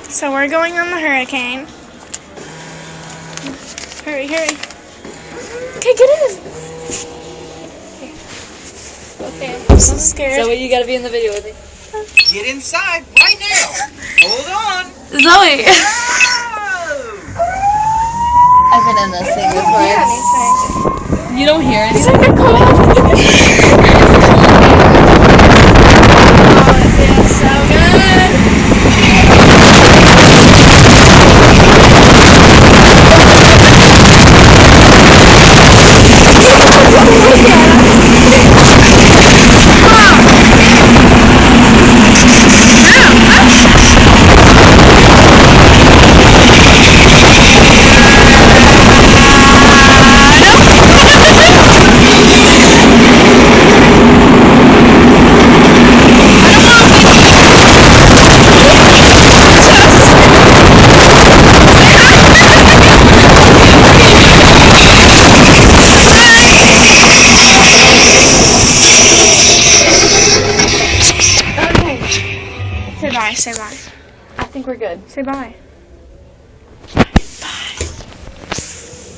So we're going on the hurricane. Hurry, hurry. Okay, get in. Okay. I'm so scared. Zoe, you gotta be in the video with me. Get inside right now. Hold on. Zoe! Oh! I've been in this thing before. You don't hear It's anything? like a cold. Oh, it feels so good. Say bye, say bye. I think we're good. Say bye.